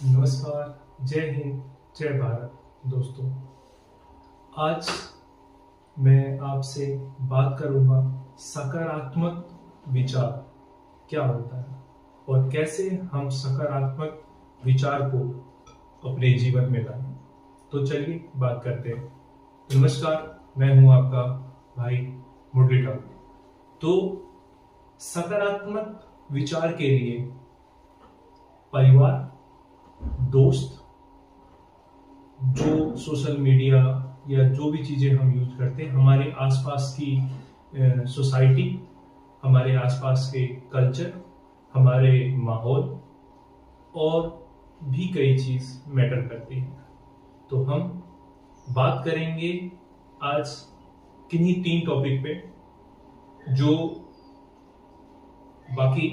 नमस्कार, जय हिंद, जय भारत दोस्तों। आज मैं आपसे बात करूंगा सकारात्मक विचार क्या होता है और कैसे हम सकारात्मक विचार को अपने जीवन में लाएं। तो चलिए बात करते हैं। नमस्कार, मैं हूं आपका भाई मुरली ठाकुर। तो सकारात्मक विचार के लिए परिवार, दोस्त, जो सोशल मीडिया या जो भी चीजें हम यूज करते हैं, हमारे आसपास की सोसाइटी, हमारे आसपास के कल्चर, हमारे माहौल और भी कई चीज मैटर करती हैं। तो हम बात करेंगे आज किन्हीं 3 टॉपिक पे जो बाकी